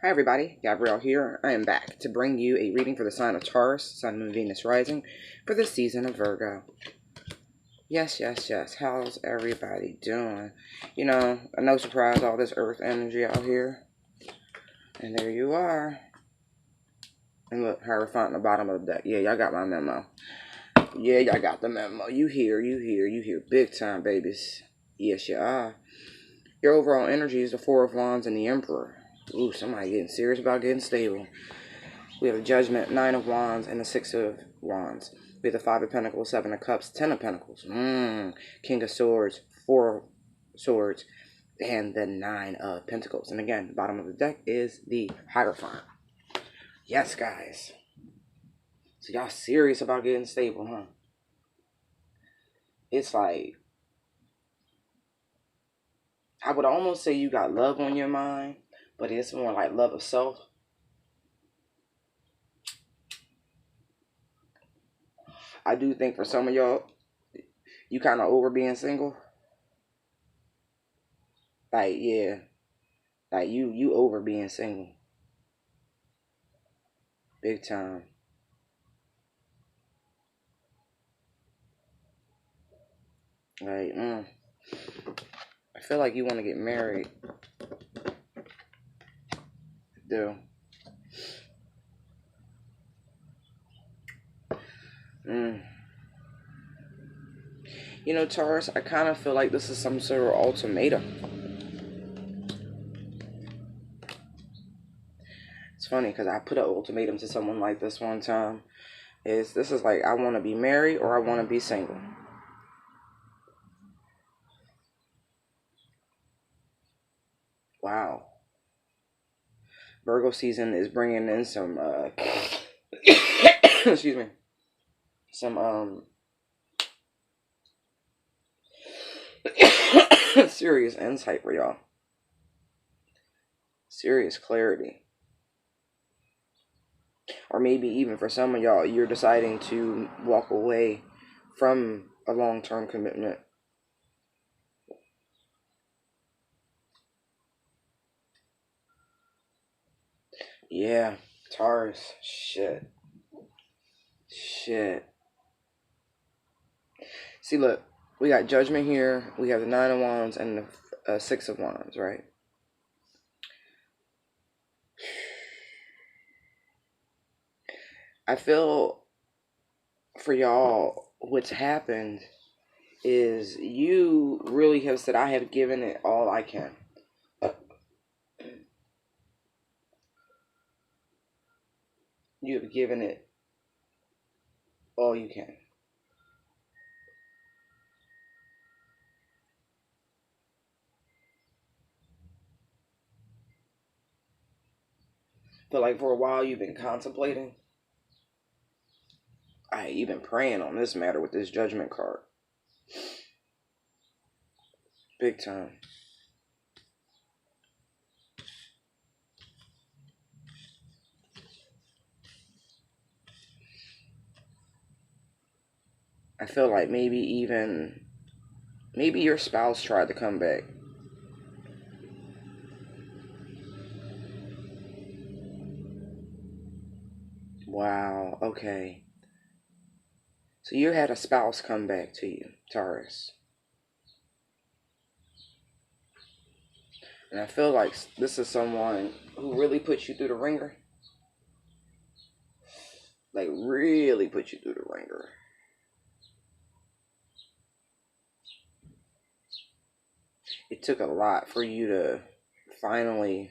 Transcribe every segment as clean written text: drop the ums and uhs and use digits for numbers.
Hi everybody, Gabrielle here. I am back to bring you a reading for the sign of Taurus, Sun, Moon, Venus, Rising, for the season of Virgo. Yes. How's everybody doing? You know, no surprise, all this earth energy out here. And there you are. And look, Hierophant in the bottom of the deck. Yeah, y'all got my memo. Yeah, y'all got the memo. You hear. Big time, babies. Yes, you are. Your overall energy is the Four of Wands and the Emperor. Ooh, somebody getting serious about getting stable. We have the Judgment, Nine of Wands, and the Six of Wands. We have the Five of Pentacles, Seven of Cups, Ten of Pentacles, King of Swords, Four of Swords, and the Nine of Pentacles. And again, the bottom of the deck is the Hierophant. Yes, guys. So y'all serious about getting stable, huh? It's like, I would almost say you got love on your mind, but it's more like love of self. I do think for some of y'all, you kind of over being single. Like, yeah. Like, you over being single. Big time. Like, I feel like you want to get married. Do. You know, Taurus, I kind of feel like this is some sort of ultimatum. It's funny because I put an ultimatum to someone like this one time. This is like, I want to be married or I want to be single. Wow. Virgo season is bringing in some, excuse me, some, serious insight for y'all. Serious clarity. Or maybe even for some of y'all, you're deciding to walk away from a long-term commitment. Yeah, Taurus. Shit. See, look, we got Judgment here. We have the Nine of Wands and the Six of Wands, right? I feel for y'all, what's happened is you really have said, I have given it all I can. You have given it all you can. But like for a while you've been contemplating. You've been praying on this matter with this Judgment card. Big time. I feel like maybe your spouse tried to come back. Wow, okay. So you had a spouse come back to you, Taurus. And I feel like this is someone who really put you through the ringer. Like, really put you through the ringer. It took a lot for you to finally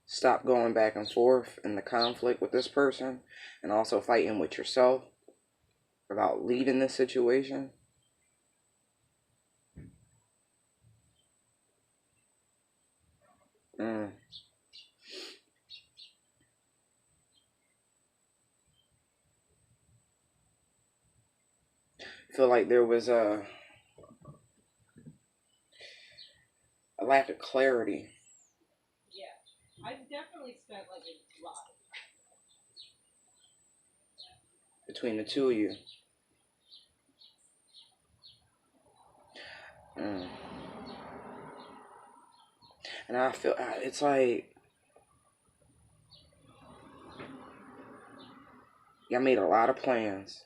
stop going back and forth in the conflict with this person and also fighting with yourself about leaving this situation. I feel like there was a lack of clarity. Yeah, I've definitely spent like a lot between the two of you. And I feel it's like y'all made a lot of plans,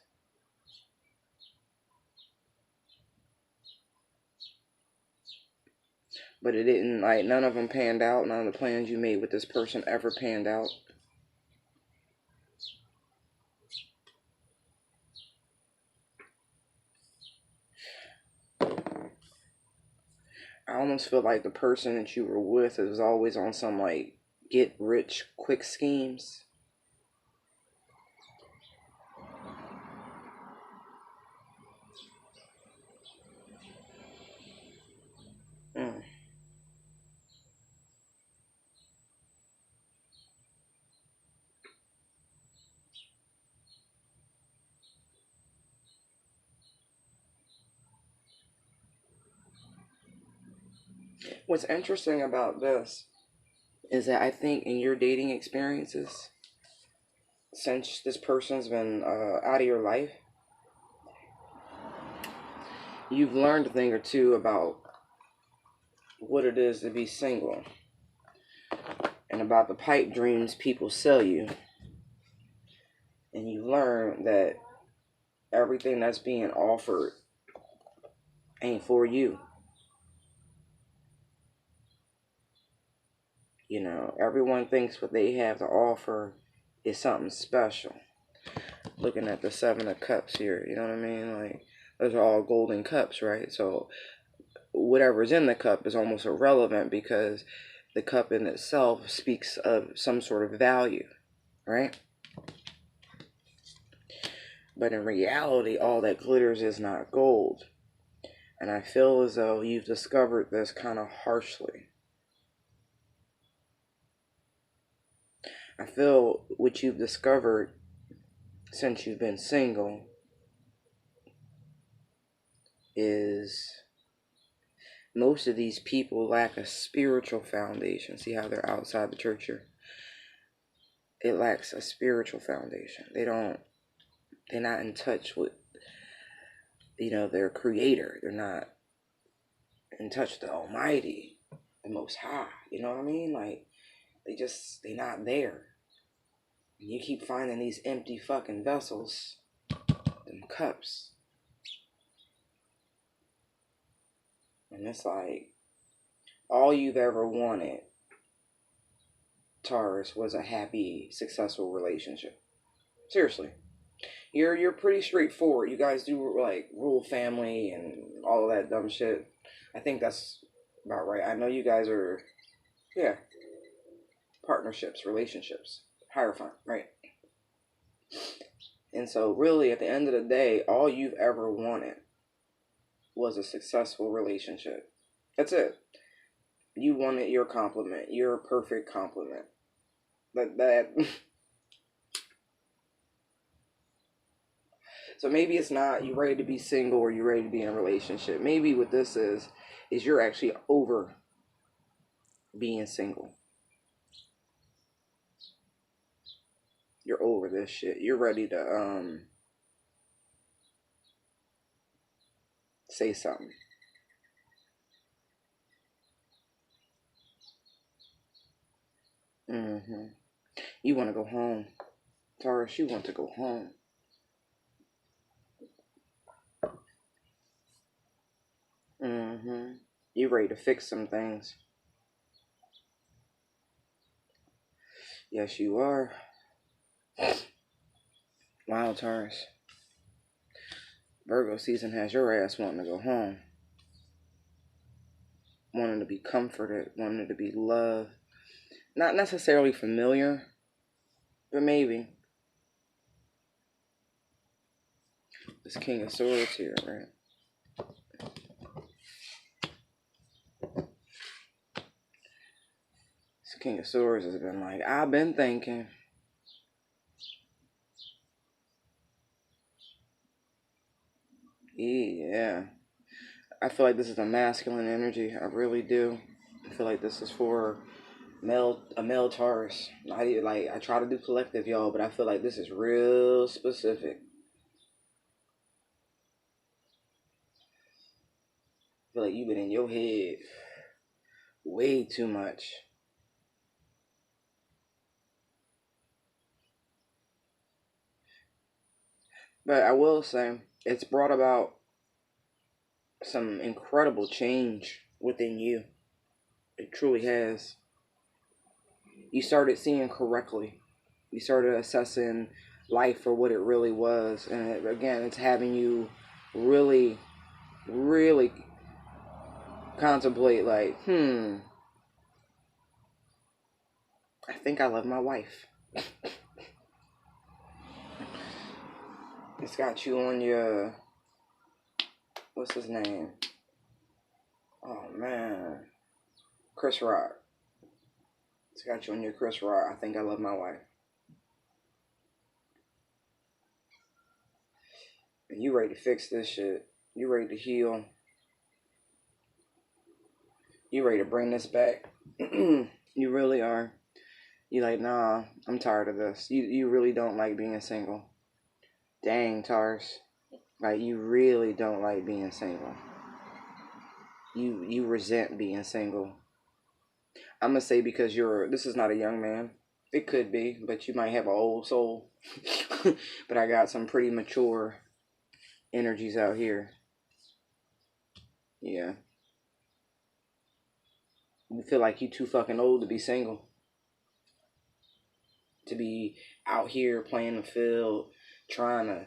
but it didn't, like, none of them panned out. None of the plans you made with this person ever panned out. I almost feel like the person that you were with is always on some, like, get rich quick schemes. Mm. What's interesting about this is that I think in your dating experiences, since this person's been out of your life, you've learned a thing or two about what it is to be single and about the pipe dreams people sell you. And you learn that everything that's being offered ain't for you. You know, everyone thinks what they have to offer is something special. Looking at the Seven of Cups here, you know what I mean? Like, those are all golden cups, right? So whatever's in the cup is almost irrelevant because the cup in itself speaks of some sort of value, right? But in reality, all that glitters is not gold. And I feel as though you've discovered this kind of harshly. I feel what you've discovered since you've been single is most of these people lack a spiritual foundation. See how they're outside the church here? It lacks a spiritual foundation. They're not in touch with, their creator. They're not in touch with the Almighty, the Most High. You know what I mean? Like, they're not there. And you keep finding these empty fucking vessels, them cups. And it's like, all you've ever wanted, Taurus, was a happy, successful relationship. Seriously. You're pretty straightforward. You guys do, like, rule family and all of that dumb shit. I think that's about right. I know you guys are, yeah, partnerships, relationships, hierophant, right? And so really, at the end of the day, all you've ever wanted was a successful relationship. That's it. You wanted your compliment, your perfect compliment. That So maybe it's not you ready to be single or you ready to be in a relationship. Maybe what this is you're actually over being single. You're over this shit. You're ready to say something. You want to go home. Taurus, you want to go home. You ready to fix some things. Yes, you are. Wow, Taurus. Virgo season has your ass wanting to go home. Wanting to be comforted. Wanting to be loved. Not necessarily familiar, but maybe. This King of Swords here, right? This King of Swords has been like, I've been thinking. Yeah. I feel like this is a masculine energy. I really do. I feel like this is for a male Taurus. I try to do collective, y'all, but I feel like this is real specific. I feel like you've been in your head Way too much. But I will say, it's brought about some incredible change within you. It truly has. You started seeing correctly. You started assessing life for what it really was. And again, it's having you really, really contemplate, like, I think I love my wife. It's got you on your, what's his name? Oh, man. Chris Rock. It's got you on your Chris Rock. I think I love my wife. And you ready to fix this shit. You ready to heal. You ready to bring this back. You really are. You like, nah, I'm tired of this. You really don't like being single. Dang, Taurus. Like, you really don't like being single. You resent being single. I'm gonna say because this is not a young man. It could be, but you might have an old soul. But I got some pretty mature energies out here. Yeah. You feel like you too fucking old to be single. To be out here playing the field, trying to,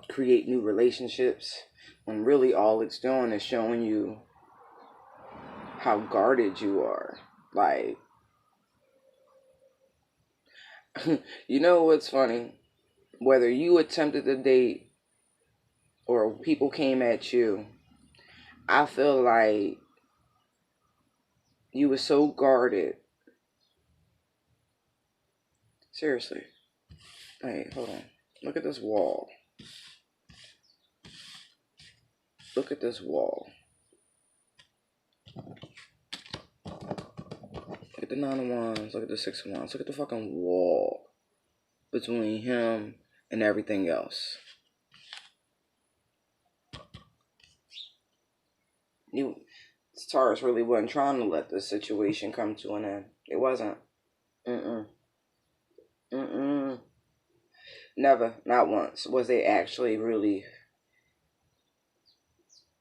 create new relationships, when really all it's doing is showing you how guarded you are. Like, you know what's funny? Whether you attempted to date or people came at you, I feel like you were so guarded. Seriously. Hey, hold on. Look at this wall. Look at this wall. Look at the 9 of Wands. Look at the 6 of Wands. Look at the fucking wall between him and everything else. Taurus really wasn't trying to let this situation come to an end. It wasn't. Never, not once, was they actually really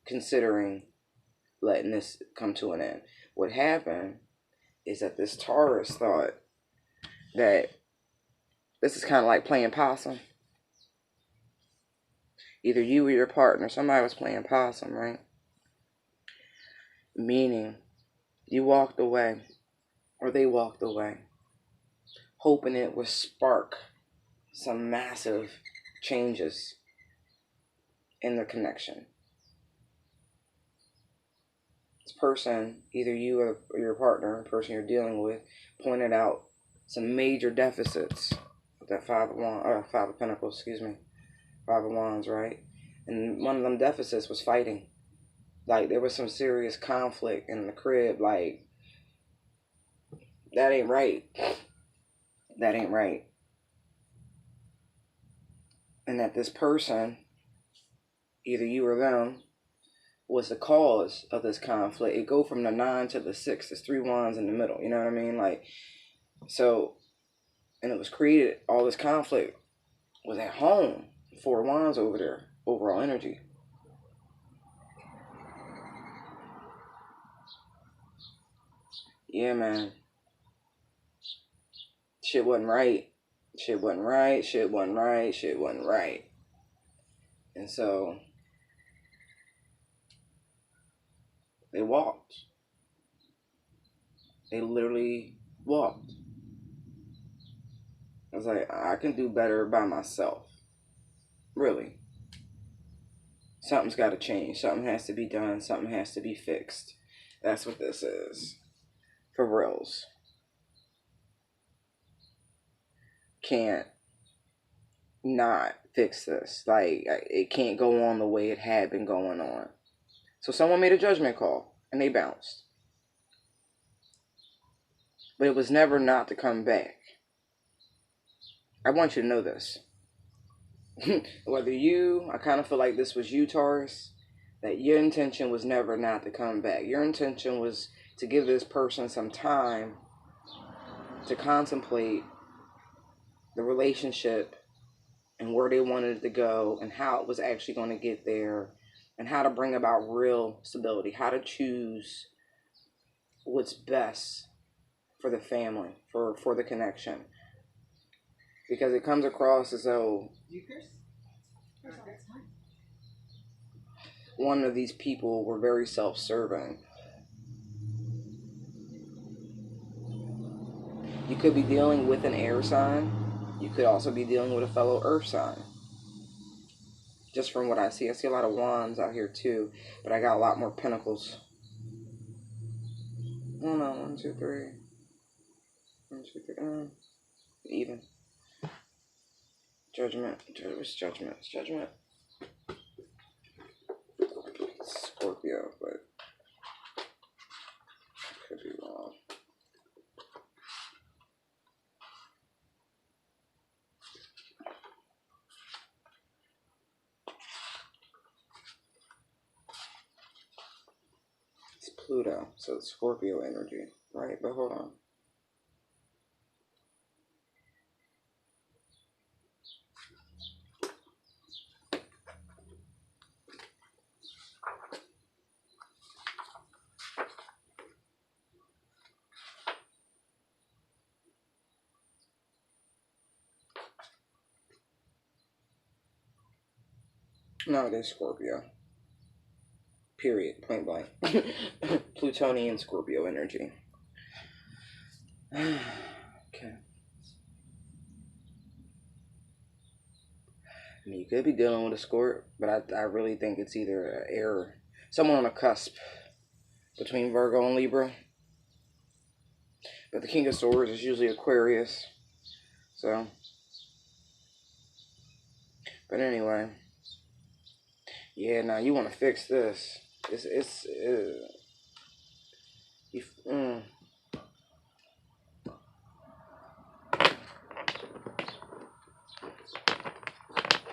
considering letting this come to an end. What happened is that this Taurus thought that this is kind of like playing possum. Either you or your partner, somebody was playing possum, right? Meaning, you walked away, or they walked away, hoping it would spark some massive changes in the connection. This person, either you or your partner, the person you're dealing with, pointed out some major deficits with that Five of Pentacles, 5 of Wands, right? And one of them deficits was fighting. Like, there was some serious conflict in the crib. Like, that ain't right. That ain't right. And that this person, either you or them, was the cause of this conflict. It go from the 9 to the 6. There's 3 wands in the middle. You know what I mean? Like, so, and it was created, all this conflict was at home. 4 wands over there. Overall energy. Yeah, man. Shit wasn't right. Shit wasn't right. Shit wasn't right. Shit wasn't right. And so they walked. They literally walked. I was like, I can do better by myself. Really. Something's got to change. Something has to be done. Something has to be fixed. That's what this is. For reals. Can't not fix this. Like, it can't go on the way it had been going on. So someone made a judgment call and they bounced. But it was never not to come back. I want you to know this. Whether I kind of feel like this was you, Taurus, that your intention was never not to come back. Your intention was to give this person some time to contemplate the relationship and where they wanted it to go and how it was actually going to get there and how to bring about real stability, how to choose what's best for the family, for the connection. Because it comes across as though one of these people were very self-serving. You could be dealing with an air sign. You could also be dealing with a fellow earth sign. Just from what I see a lot of wands out here too, but I got a lot more pentacles. Oh no, 1, 2, 3. 1, 2, 3. Even. Judgment. It's judgment. It's judgment. Scorpio, but could be wrong. It's Pluto, so it's Scorpio energy, right? But hold on. No, it is Scorpio. Period. Point blank. Plutonian Scorpio energy. Okay. I mean, you could be dealing with a Scorp, but I really think it's either an air, someone on a cusp between Virgo and Libra. But the King of Swords is usually Aquarius. So. But anyway. Yeah, now you want to fix this.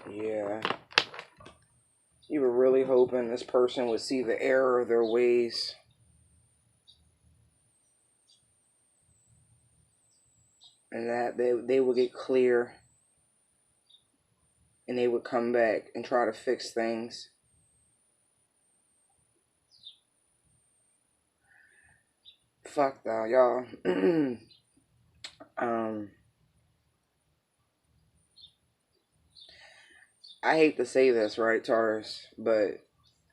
Yeah. You were really hoping this person would see the error of their ways. And that they would get clear. And they would come back and try to fix things. Fuck though, y'all. I hate to say this, right, Taurus, but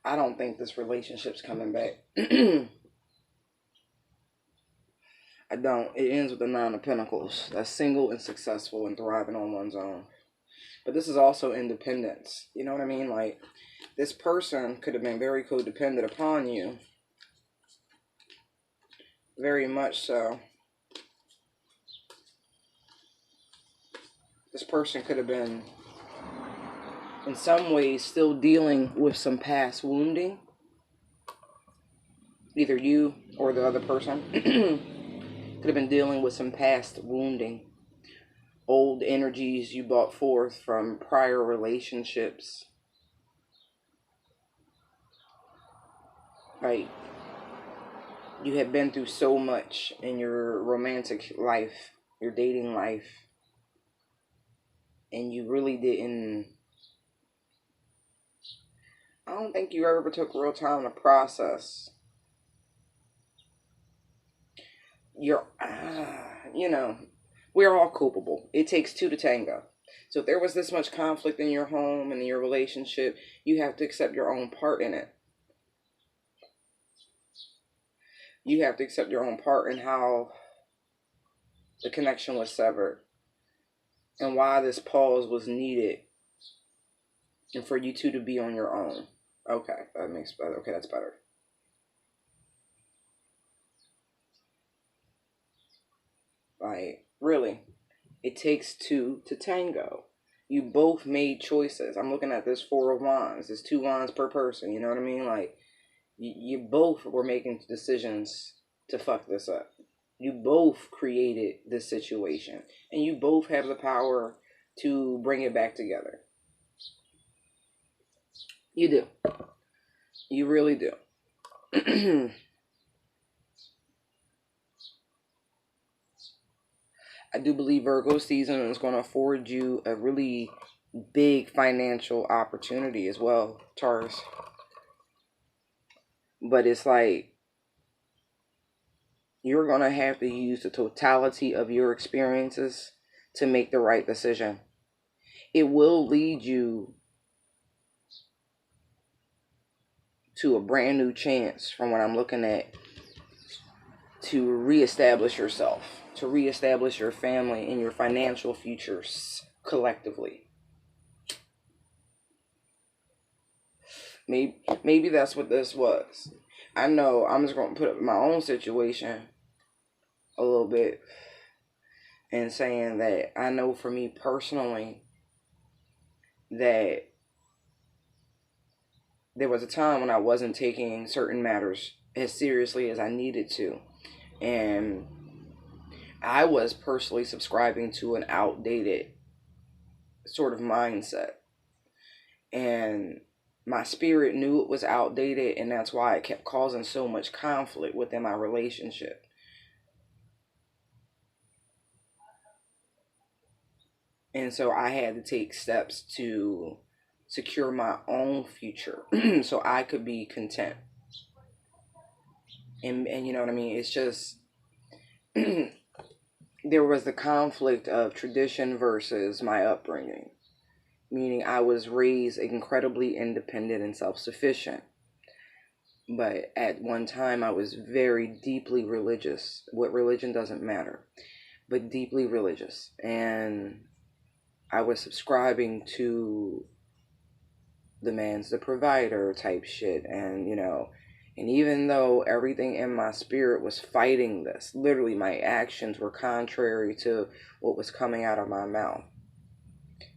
I don't think this relationship's coming back. I don't. It ends with the Nine of Pentacles. That's single and successful and thriving on one's own. But this is also independence. You know what I mean? Like, this person could have been very codependent upon you. Very much so. This person could have been, in some ways, still dealing with some past wounding. Either you or the other person could have been dealing with some past wounding. Old energies you brought forth from prior relationships. Like, you had been through so much in your romantic life, your dating life, and you really didn't. I don't think you ever took real time to process your, you know, we're all culpable. It takes two to tango. So if there was this much conflict in your home and in your relationship, you have to accept your own part in it. You have to accept your own part in how the connection was severed and why this pause was needed and for you two to be on your own. Okay, that's better. Like, really, it takes two to tango. You both made choices. I'm looking at this Four of Wands. There's 2 wands per person, you know what I mean? Like, you both were making decisions to fuck this up. You both created this situation. And you both have the power to bring it back together. You do. You really do. I do believe Virgo season is going to afford you a really big financial opportunity as well, Taurus. But it's like you're going to have to use the totality of your experiences to make the right decision. It will lead you to a brand new chance, from what I'm looking at, to reestablish yourself, to reestablish your family and your financial futures collectively. Maybe that's what this was. I know I'm just going to put up my own situation a little bit and saying that I know for me personally that there was a time when I wasn't taking certain matters as seriously as I needed to. And I was personally subscribing to an outdated sort of mindset. And my spirit knew it was outdated, and that's why it kept causing so much conflict within my relationship. And so I had to take steps to secure my own future so I could be content. And you know what I mean? It's just there was the conflict of tradition versus my upbringing, meaning I was raised incredibly independent and self-sufficient. But at one time, I was very deeply religious. What religion doesn't matter, but deeply religious. And I was subscribing to the man's the provider type shit. And, and even though everything in my spirit was fighting this, literally my actions were contrary to what was coming out of my mouth.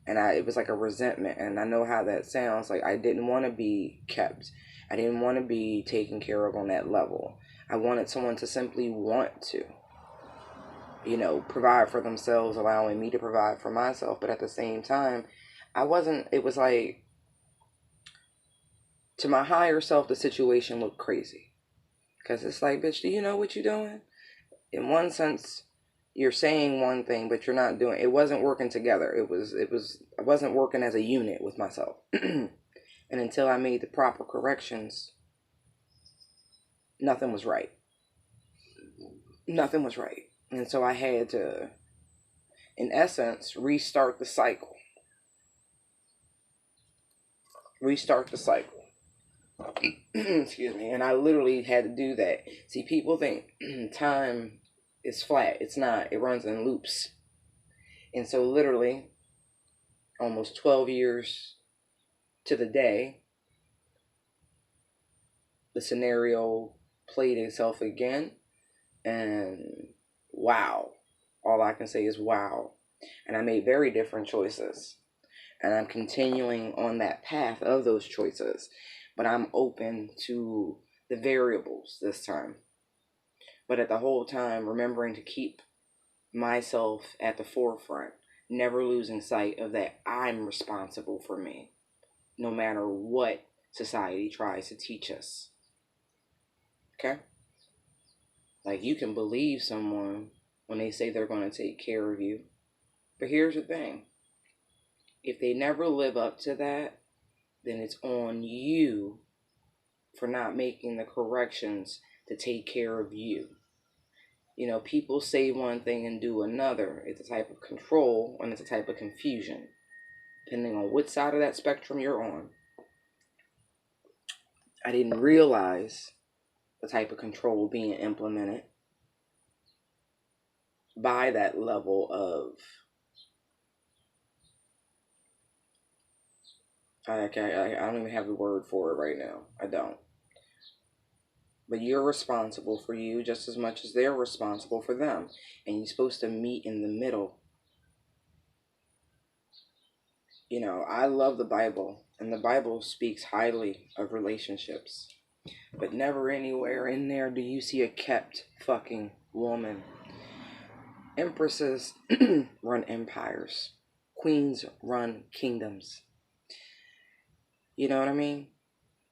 And it was like a resentment. And I know how that sounds. Like I didn't want to be kept. I didn't want to be taken care of on that level. I wanted someone to simply want to, provide for themselves, allowing me to provide for myself. But at the same time, it was like, to my higher self, the situation looked crazy. Because it's like, bitch, do you know what you're doing? In one sense, you're saying one thing, but you're not doing it. Wasn't working together. I wasn't working as a unit with myself. And until I made the proper corrections, nothing was right. Nothing was right. And so I had to, in essence, restart the cycle. Excuse me. And I literally had to do that. See, people think time is flat. It's not. It runs in loops. And so literally, almost 12 years to the day, the scenario played itself again. And wow. All I can say is wow. And I made very different choices. And I'm continuing on that path of those choices. But I'm open to the variables this time. But at the whole time, remembering to keep myself at the forefront, never losing sight of that I'm responsible for me, no matter what society tries to teach us. Okay? Like, you can believe someone when they say they're going to take care of you. But here's the thing. If they never live up to that, then it's on you for not making the corrections to take care of you. People say one thing and do another. It's a type of control and it's a type of confusion, depending on which side of that spectrum you're on. I didn't realize the type of control being implemented by that level of, I don't even have the word for it right now. I don't. But you're responsible for you just as much as they're responsible for them. And you're supposed to meet in the middle. I love the Bible. And the Bible speaks highly of relationships. But never anywhere in there do you see a kept fucking woman. Empresses run empires. Queens run kingdoms. You know what I mean?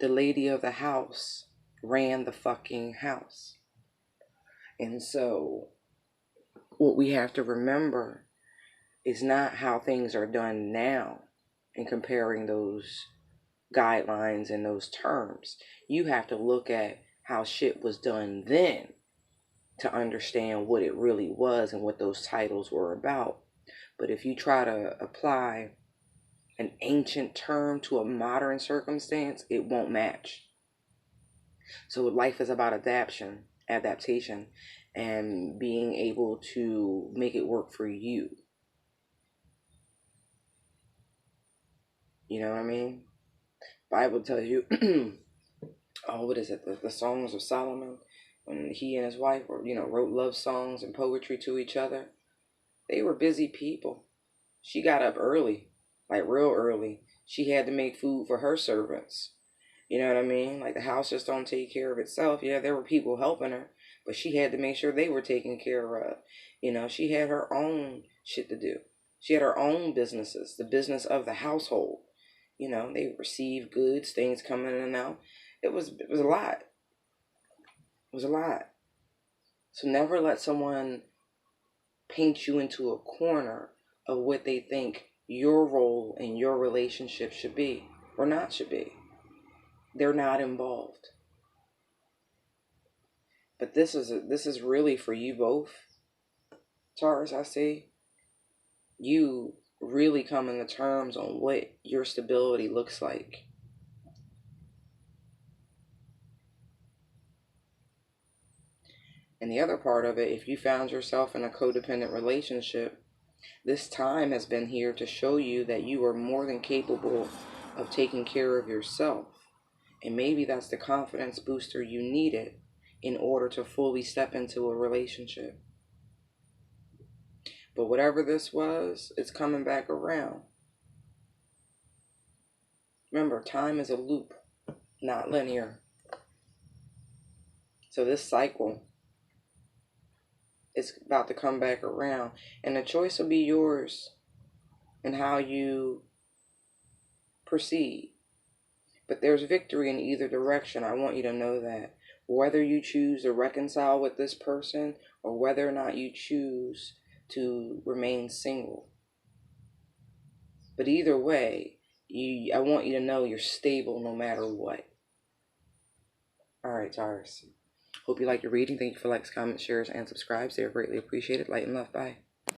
the lady of the house ran the fucking house. And so what we have to remember is not how things are done now and comparing those guidelines and those terms. You have to look at how shit was done then to understand what it really was and what those titles were about. But if you try to apply an ancient term to a modern circumstance, it won't match. So life is about adaptation, and being able to make it work for you. You know what I mean? Bible tells you, what is it? The Songs of Solomon, when he and his wife were, wrote love songs and poetry to each other. They were busy people. She got up early, like real early. She had to make food for her servants. You know what I mean? Like the house just don't take care of itself. Yeah, there were people helping her, but she had to make sure they were taken care of. She had her own shit to do. She had her own businesses, the business of the household. They received goods, things coming in and out. It was a lot. It was a lot. So never let someone paint you into a corner of what they think your role in your relationship should be or not should be. They're not involved. But this is really for you both, Taurus. I see you really coming to terms on what your stability looks like. And the other part of it, if you found yourself in a codependent relationship, this time has been here to show you that you are more than capable of taking care of yourself. And maybe that's the confidence booster you needed in order to fully step into a relationship. But whatever this was, it's coming back around. Remember, time is a loop, not linear. So this cycle is about to come back around. And the choice will be yours in how you proceed. But there's victory in either direction. I want you to know that. Whether you choose to reconcile with this person or whether or not you choose to remain single. But either way, I want you to know you're stable no matter what. Alright, Taurus. Hope you like your reading. Thank you for likes, comments, shares, and subscribes. They are greatly appreciated. Light and love. Bye.